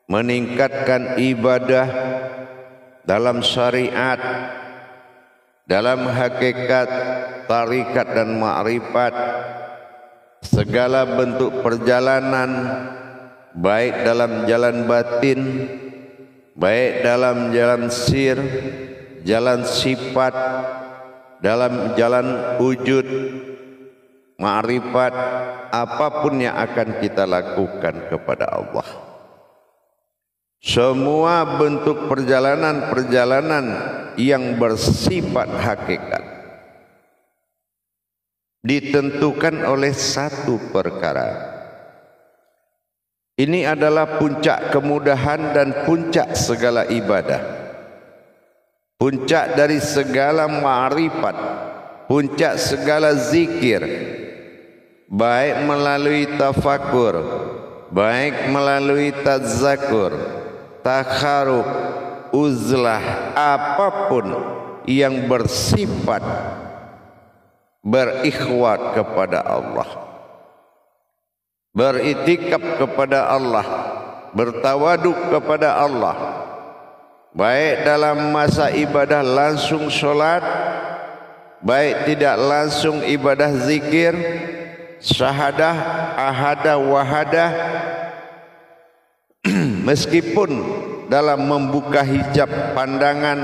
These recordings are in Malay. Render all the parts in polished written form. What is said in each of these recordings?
meningkatkan ibadah dalam syariat, dalam hakikat, tarikat dan ma'rifat, segala bentuk perjalanan, baik dalam jalan batin, baik dalam jalan sir, jalan sifat, dalam jalan wujud, ma'rifat, apapun yang akan kita lakukan kepada Allah. Semua bentuk perjalanan-perjalanan yang bersifat hakikat ditentukan oleh satu perkara. Ini adalah puncak kemudahan dan puncak segala ibadah, puncak dari segala ma'rifat, puncak segala zikir, baik melalui tafakur, baik melalui tadzakur, takharub, uzlah, apapun yang bersifat berikhwat kepada Allah, beritikaf kepada Allah, bertawaduk kepada Allah, baik dalam masa ibadah langsung sholat, baik tidak langsung ibadah zikir, syahadah, ahadah, wahadah, meskipun dalam membuka hijab pandangan,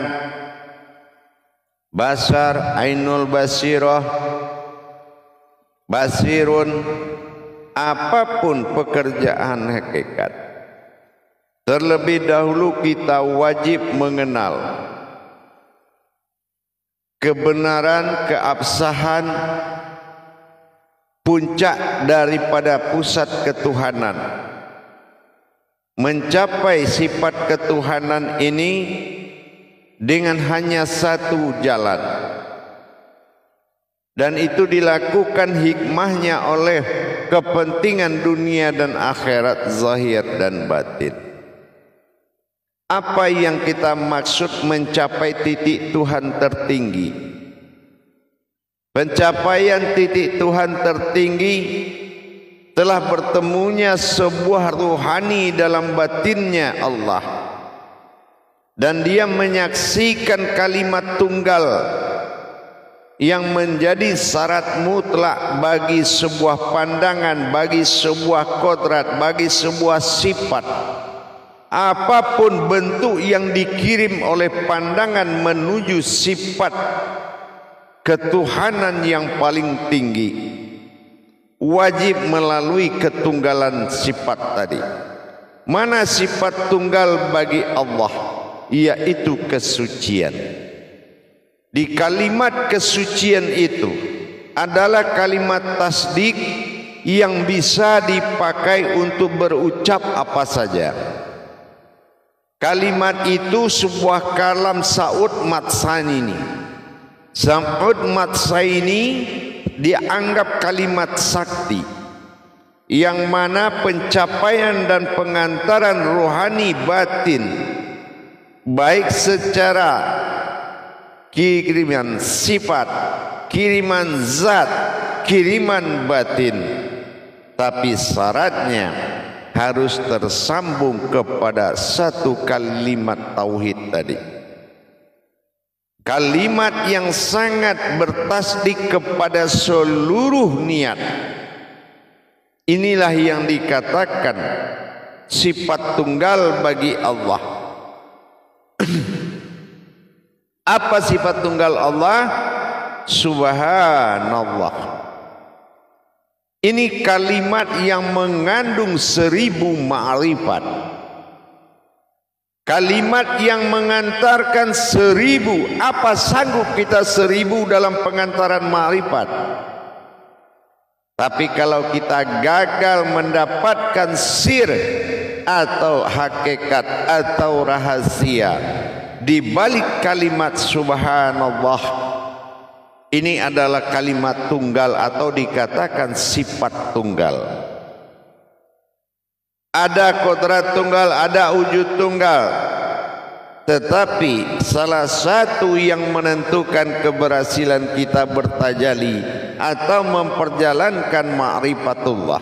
basar, ainul basirah, basirun, apapun pekerjaan hakikat, terlebih dahulu kita wajib mengenal kebenaran, keabsahan, puncak daripada pusat ketuhanan. Mencapai sifat ketuhanan ini dengan hanya satu jalan, dan itu dilakukan hikmahnya oleh kepentingan dunia dan akhirat, zahir dan batin. Apa yang kita maksud mencapai titik Tuhan tertinggi? Pencapaian titik Tuhan tertinggi telah bertemunya sebuah ruhani dalam batinnya Allah, dan dia menyaksikan kalimat tunggal yang menjadi syarat mutlak bagi sebuah pandangan, bagi sebuah kodrat, bagi sebuah sifat. Apapun bentuk yang dikirim oleh pandangan menuju sifat ketuhanan yang paling tinggi, wajib melalui ketunggalan sifat tadi. Mana sifat tunggal bagi Allah? Yaitu kesucian. Di kalimat kesucian itu adalah kalimat tasdik yang bisa dipakai untuk berucap apa saja. Kalimat itu sebuah kalam Sa'ud Matsaini. Sa'ud Matsaini dianggap kalimat sakti, yang mana pencapaian dan pengantaran rohani batin, baik secara kiriman sifat, kiriman zat, kiriman batin, tapi syaratnya harus tersambung kepada satu kalimat tauhid tadi. Kalimat yang sangat bertasdik kepada seluruh niat. Inilah yang dikatakan sifat tunggal bagi Allah. Apa sifat tunggal Allah? Subhanallah. Ini kalimat yang mengandung 1000 ma'rifat. Kalimat yang mengantarkan 1000. Apa sanggup kita 1000 dalam pengantaran ma'rifat? Tapi kalau kita gagal mendapatkan sir atau hakikat atau rahasia di balik kalimat subhanallah, ini adalah kalimat tunggal atau dikatakan sifat tunggal. Ada kodrat tunggal, ada wujud tunggal, tetapi salah satu yang menentukan keberhasilan kita bertajalli atau memperjalankan ma'rifatullah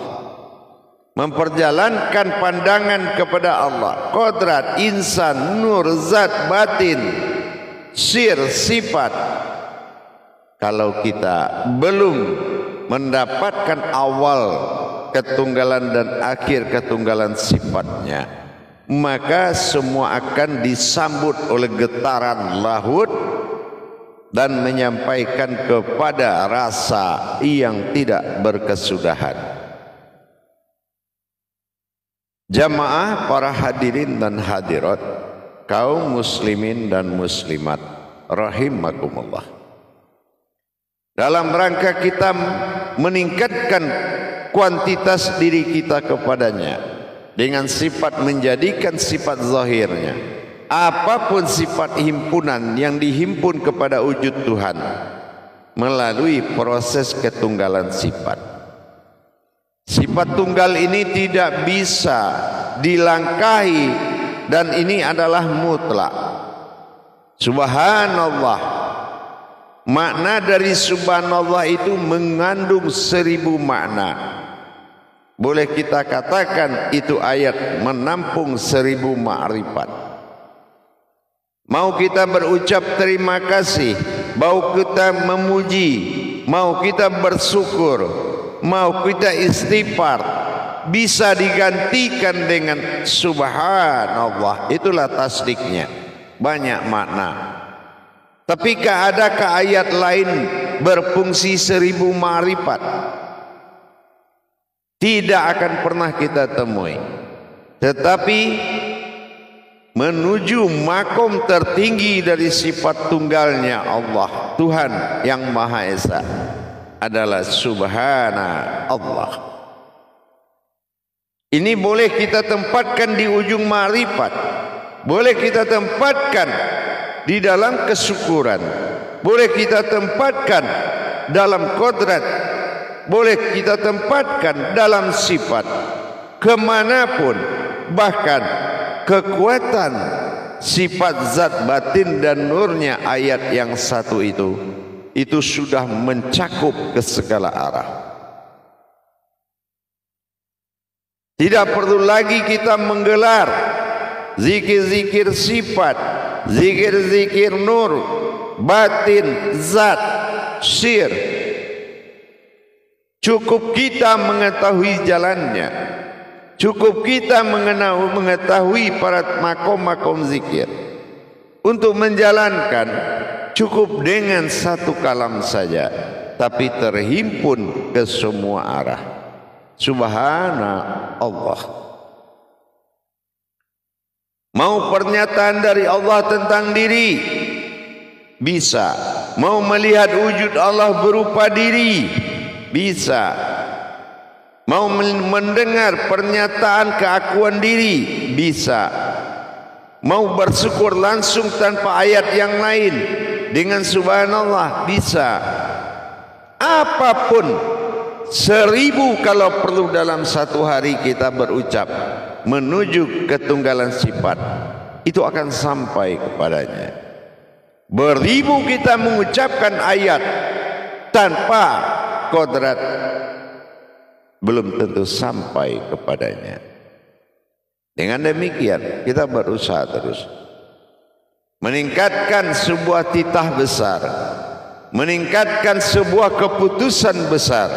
memperjalankan pandangan kepada Allah, kodrat, insan, nur, zat, batin, sir, sifat. Kalau kita belum mendapatkan awal ketunggalan dan akhir ketunggalan sifatnya, maka semua akan disambut oleh getaran lahut dan menyampaikan kepada rasa yang tidak berkesudahan. Jamaah para hadirin dan hadirat, kaum muslimin dan muslimat rahimakumullah. Dalam rangka kita meningkatkan kuantitas diri kita kepadanya dengan sifat menjadikan sifat zahirnya, apapun sifat himpunan yang dihimpun kepada wujud Tuhan melalui proses ketunggalan sifat. Sifat tunggal ini tidak bisa dilangkahi dan ini adalah mutlak. Subhanallah. Makna dari subhanallah itu mengandung 1000 makna. Boleh kita katakan itu ayat menampung 1000 ma'rifat. Mau kita berucap terima kasih, mau kita memuji, mau kita bersyukur, mau kita istighfar, bisa digantikan dengan subhanallah. Itulah tasdiknya, banyak makna. Tapi adakah ayat lain berfungsi 1000 ma'rifat? Tidak akan pernah kita temui. Tetapi menuju makom tertinggi dari sifat tunggalnya Allah, Tuhan yang Maha Esa, adalah subhanallah. Ini boleh kita tempatkan di ujung ma'rifat, boleh kita tempatkan di dalam kesyukuran, boleh kita tempatkan dalam kodrat, boleh kita tempatkan dalam sifat, kemanapun. Bahkan kekuatan sifat zat batin dan nurnya ayat yang satu itu sudah mencakup ke segala arah. Tidak perlu lagi kita menggelar zikir-zikir sifat, zikir-zikir nur, batin, zat, sir. Cukup kita mengetahui jalannya, cukup kita mengetahui para makom-makom zikir. Untuk menjalankan cukup dengan satu kalam saja, tapi terhimpun ke semua arah. Subhanallah. Mau pernyataan dari Allah tentang diri, bisa. Mau melihat wujud Allah berupa diri, bisa. Mau mendengar pernyataan keakuan diri, bisa. Mau bersyukur langsung tanpa ayat yang lain dengan subhanallah, bisa. Apapun, 1000 kalau perlu dalam satu hari kita berucap menuju ketunggalan sifat, itu akan sampai kepadanya. Beribu kita mengucapkan ayat tanpa kodrat, belum tentu sampai kepadanya. Dengan demikian kita berusaha terus meningkatkan sebuah titah besar, meningkatkan sebuah keputusan besar,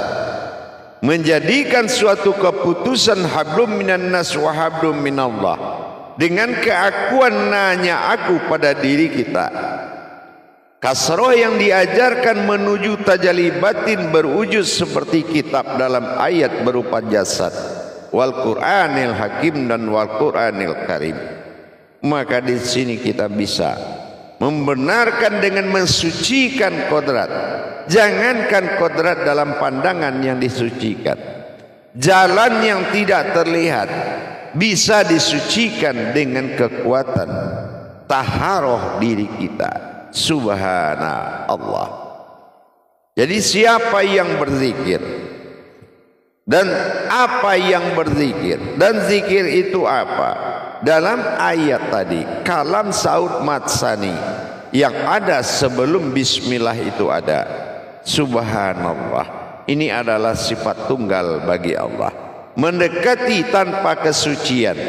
menjadikan suatu keputusan hablum minan nas wa hablum minallah, dengan keakuan nanya aku pada diri kita. Kasroh yang diajarkan menuju tajalli batin berwujud seperti kitab dalam ayat berupa jasad, wal Qur'anil Hakim dan wal Qur'anil Karim. Maka di sini kita bisa membenarkan dengan mensucikan kodrat. Jangankan kodrat dalam pandangan yang disucikan, jalan yang tidak terlihat bisa disucikan dengan kekuatan taharoh diri kita. Subhanallah. Jadi siapa yang berzikir dan apa yang berzikir, dan zikir itu apa? Dalam ayat tadi kalam saud matsani yang ada sebelum bismillah itu ada subhanallah. Ini adalah sifat tunggal bagi Allah. mendekati tanpa kesucian,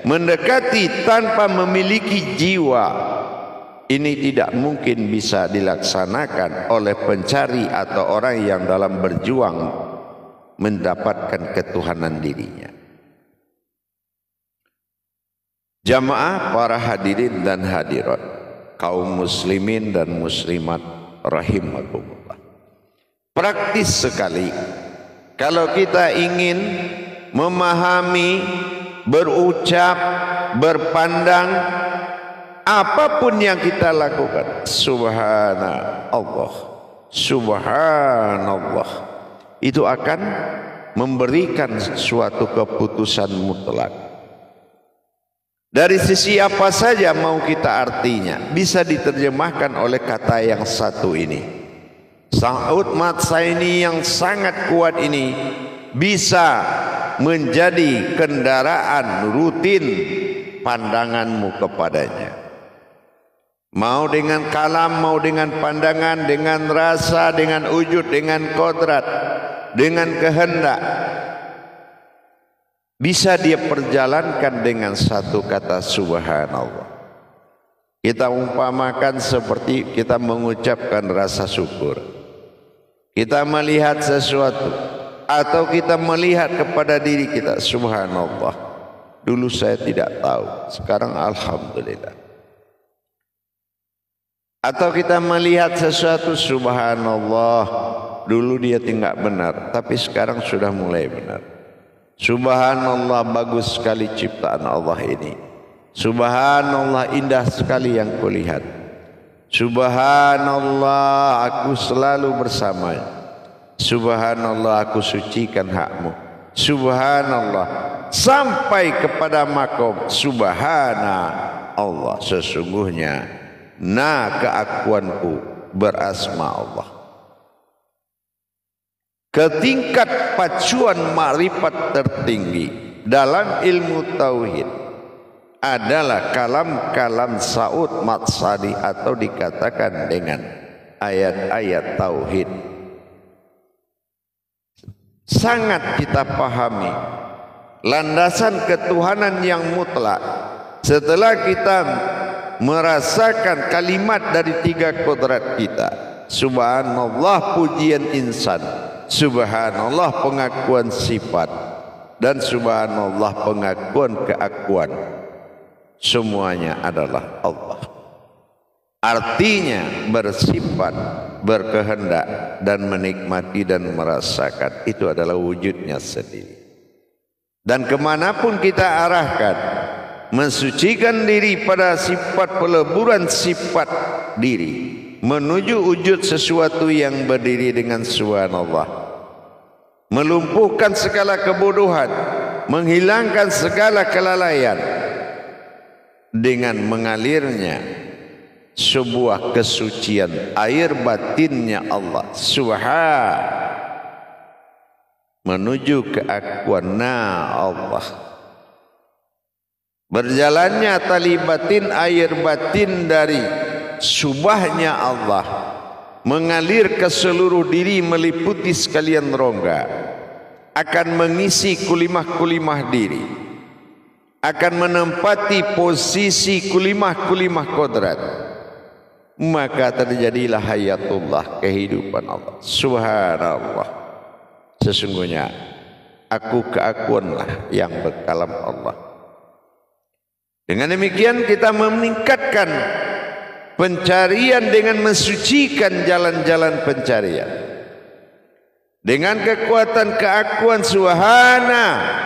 mendekati tanpa memiliki jiwa. Ini tidak mungkin bisa dilaksanakan oleh pencari atau orang yang dalam berjuang mendapatkan ketuhanan dirinya. Jamaah para hadirin dan hadirat, kaum muslimin dan muslimat rahimakumullah. Praktis sekali kalau kita ingin memahami, berucap, berpandang apapun yang kita lakukan, subhanallah, subhanallah, itu akan memberikan suatu keputusan mutlak. Dari sisi apa saja mau kita artinya, bisa diterjemahkan oleh kata yang satu ini. Sa'ud matsaini yang sangat kuat ini bisa menjadi kendaraan rutin pandanganmu kepadanya. Mau dengan kalam, mau dengan pandangan, dengan rasa, dengan wujud, dengan kodrat, dengan kehendak, bisa dia perjalankan dengan satu kata subhanallah. Kita umpamakan seperti kita mengucapkan rasa syukur. Kita melihat sesuatu atau kita melihat kepada diri kita, subhanallah, dulu saya tidak tahu, sekarang alhamdulillah. Atau kita melihat sesuatu, subhanallah, dulu dia tidak benar, tapi sekarang sudah mulai benar. Subhanallah, bagus sekali ciptaan Allah ini. Subhanallah, indah sekali yang kulihat. Subhanallah, aku selalu bersamanya. Subhanallah, aku sucikan hakmu. Subhanallah, sampai kepada makom subhanallah, sesungguhnya keakuanku berasma Allah. Ketingkat pacuan makrifat tertinggi dalam ilmu tauhid adalah kalam-kalam Sa'ud Matsari, atau dikatakan dengan ayat-ayat tauhid. Sangat kita pahami landasan ketuhanan yang mutlak setelah kita merasakan kalimat dari tiga kodrat kita. Subhanallah, pujian insan, subhanallah, pengakuan sifat, dan subhanallah, pengakuan keakuan. Semuanya adalah Allah. Artinya bersifat, berkehendak, dan menikmati dan merasakan, itu adalah wujudnya sendiri. Dan kemanapun kita arahkan, mensucikan diri pada sifat peleburan sifat diri, menuju wujud sesuatu yang berdiri dengan subhanallah, melumpuhkan segala kebodohan, menghilangkan segala kelalaian, dengan mengalirnya sebuah kesucian air batinnya Allah subhan, menuju keakuan Allah. Berjalannya tali batin, air batin dari subahnya Allah mengalir ke seluruh diri, meliputi sekalian rongga, akan mengisi kulimah-kulimah diri, akan menempati posisi kulimah-kulimah kodrat, maka terjadilah hayatullah, kehidupan Allah. Subhanallah, sesungguhnya aku keakuanlah yang berkalam Allah. Dengan demikian kita meningkatkan pencarian dengan mensucikan jalan-jalan pencarian dengan kekuatan keakuan subhana.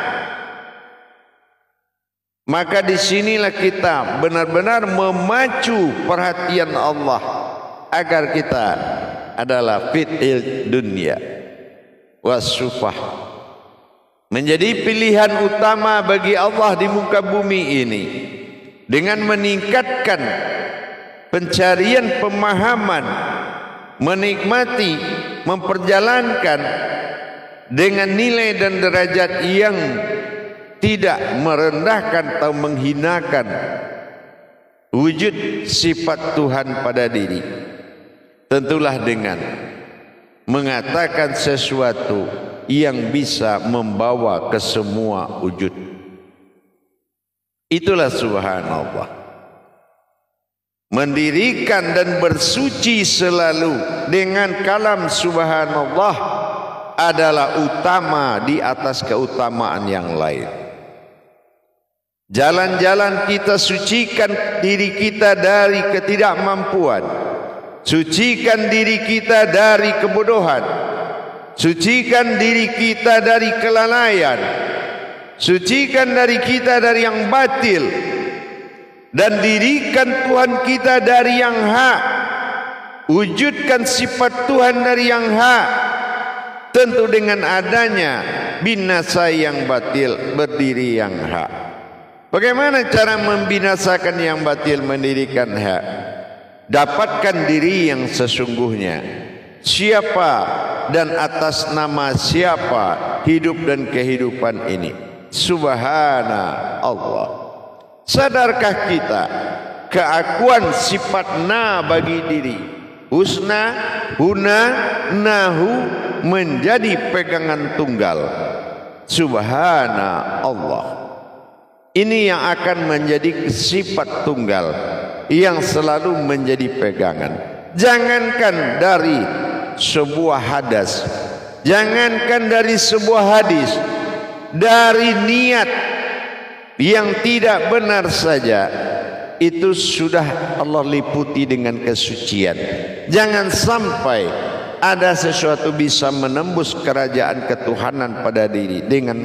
Maka disinilah kita benar-benar memacu perhatian Allah agar kita adalah fitil dunia wasufah, menjadi pilihan utama bagi Allah di muka bumi ini, dengan meningkatkan pencarian pemahaman, menikmati, memperjalankan dengan nilai dan derajat yang tidak merendahkan atau menghinakan wujud sifat Tuhan pada diri. Tentulah dengan mengatakan sesuatu yang bisa membawa ke semua wujud. Itulah subhanallah. Mendirikan dan bersuci selalu dengan kalam subhanallah adalah utama di atas keutamaan yang lain. Jalan-jalan kita sucikan diri kita dari ketidakmampuan, sucikan diri kita dari kebodohan, sucikan diri kita dari kelalaian, sucikan dari kita dari yang batil, dan dirikan Tuhan kita dari yang hak. Wujudkan sifat Tuhan dari yang hak. Tentu dengan adanya binasa yang batil, berdiri yang hak. Bagaimana cara membinasakan yang batil, mendirikan hak? Dapatkan diri yang sesungguhnya. Siapa dan atas nama siapa hidup dan kehidupan ini? Subhana Allah. Sadarkah kita keakuan sifat na bagi diri, husna, huna, nahu menjadi pegangan tunggal. Subhana Allah. Ini yang akan menjadi sifat tunggal yang selalu menjadi pegangan. Jangankan dari sebuah hadas, jangankan dari sebuah hadis, dari niat yang tidak benar saja itu sudah Allah liputi dengan kesucian. Jangan sampai ada sesuatu bisa menembus kerajaan ketuhanan pada diri dengan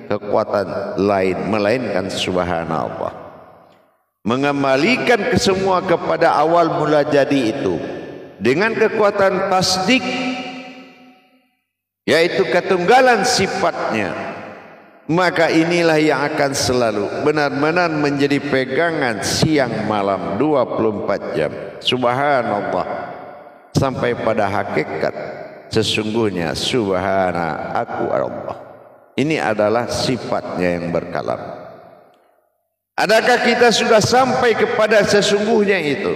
kekuatan lain melainkan subhanallah. Mengembalikan semua kepada awal mula jadi itu dengan kekuatan tasdik, yaitu ketunggalan sifatnya. Maka inilah yang akan selalu benar-benar menjadi pegangan siang malam 24 jam. Subhanallah. Sampai pada hakikat sesungguhnya subhana aku Allah. Ini adalah sifatnya yang berkalam. Adakah kita sudah sampai kepada sesungguhnya itu?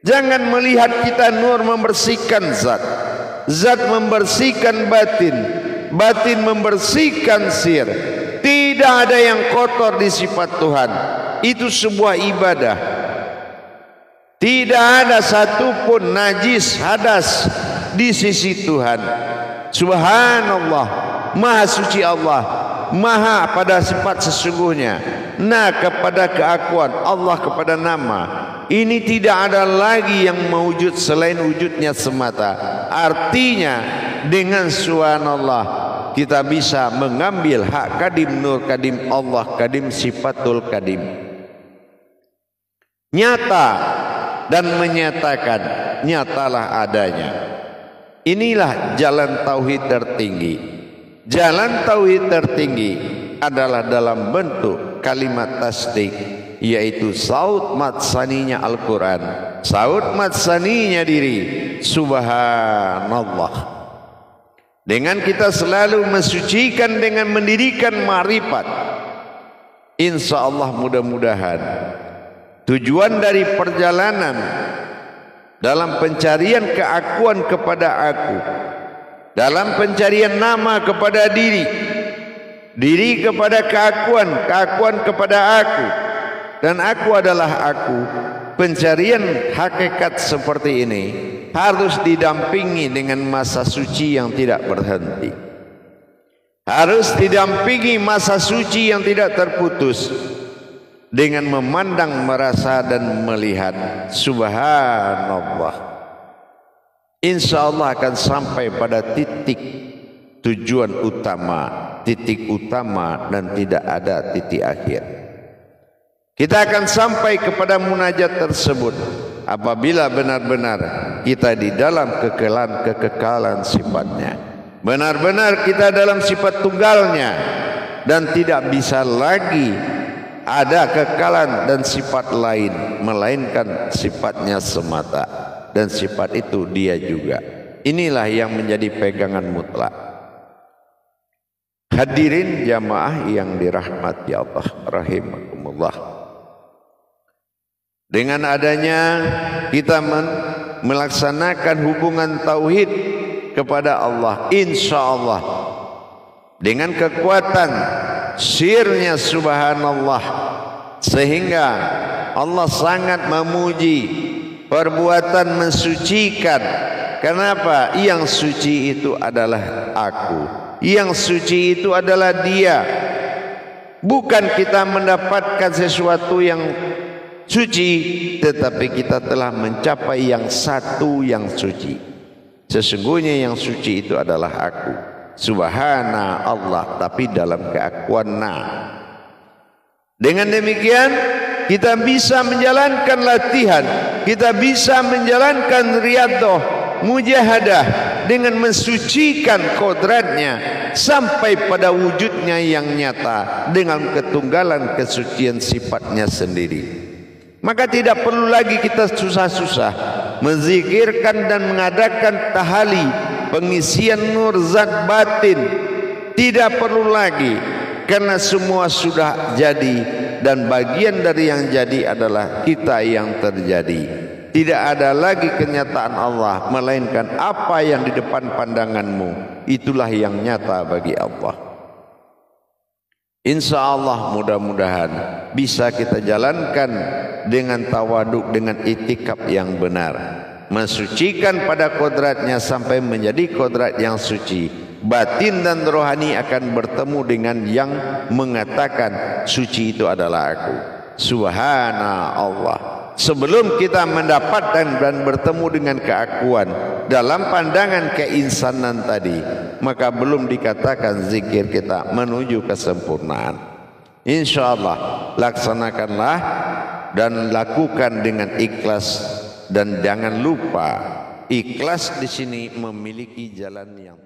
Jangan melihat kita nur membersihkan zat, zat membersihkan batin, batin membersihkan sir. Tidak ada yang kotor di sifat Tuhan. Itu sebuah ibadah. Tidak ada satupun najis hadas di sisi Tuhan. Subhanallah, maha suci Allah, maha pada sifat sesungguhnya, nah kepada keakuan Allah, kepada nama. Ini tidak ada lagi yang mewujud selain wujudnya semata. Artinya dengan subhanallah kita bisa mengambil hak kadim, nur kadim, Allah kadim, sifatul kadim, nyata dan menyatakan nyatalah adanya. Inilah jalan tauhid tertinggi. Jalan tauhid tertinggi adalah dalam bentuk kalimat tasdik, yaitu saut matsaninya Al-Quran, saut matsaninya diri subhanallah. Dengan kita selalu mensucikan dengan mendirikan ma'rifat, insya Allah mudah-mudahan tujuan dari perjalanan dalam pencarian keakuan kepada aku, dalam pencarian nama kepada diri, diri kepada keakuan, keakuan kepada aku, dan aku adalah aku. Pencarian hakikat seperti ini harus didampingi dengan masa suci yang tidak berhenti, harus didampingi masa suci yang tidak terputus dengan memandang, merasa dan melihat subhanallah. Insya Allah akan sampai pada titik tujuan utama, titik utama, dan tidak ada titik akhir. Kita akan sampai kepada munajat tersebut apabila benar-benar kita di dalam kekekalan sifatnya, benar-benar kita dalam sifat tunggalnya, dan tidak bisa lagi ada kekalan dan sifat lain melainkan sifatnya semata, dan sifat itu dia juga. Inilah yang menjadi pegangan mutlak. Hadirin jamaah yang dirahmati Allah rahimakumullah. Dengan adanya kita melaksanakan hubungan tauhid kepada Allah, insya Allah dengan kekuatan sirnya subhanallah, sehingga Allah sangat memuji perbuatan mensucikan. Kenapa? Yang suci itu adalah aku, yang suci itu adalah Dia. Bukan kita mendapatkan sesuatu yang suci, tetapi kita telah mencapai yang satu yang suci. Sesungguhnya yang suci itu adalah aku, subhana Allah, tapi dalam keakuan na. Dengan demikian kita bisa menjalankan latihan, kita bisa menjalankan riyadhah, mujahadah dengan mensucikan kodratnya sampai pada wujudnya yang nyata dengan ketunggalan kesucian sifatnya sendiri. Maka tidak perlu lagi kita susah-susah menzikirkan dan mengadakan tahali, pengisian nur zat batin. Tidak perlu lagi, karena semua sudah jadi, dan bagian dari yang jadi adalah kita yang terjadi. Tidak ada lagi kenyataan Allah, melainkan apa yang di depan pandanganmu, itulah yang nyata bagi Allah. Insya Allah mudah-mudahan bisa kita jalankan dengan tawaduk, dengan itikaf yang benar, mensucikan pada kodratnya sampai menjadi kodrat yang suci. Batin dan rohani akan bertemu dengan yang mengatakan suci itu adalah aku, subhana Allah. Sebelum kita mendapatkan dan bertemu dengan keakuan dalam pandangan keinsanan tadi, maka belum dikatakan zikir kita menuju kesempurnaan. Insya Allah laksanakanlah dan lakukan dengan ikhlas, dan jangan lupa ikhlas di sini memiliki jalan yang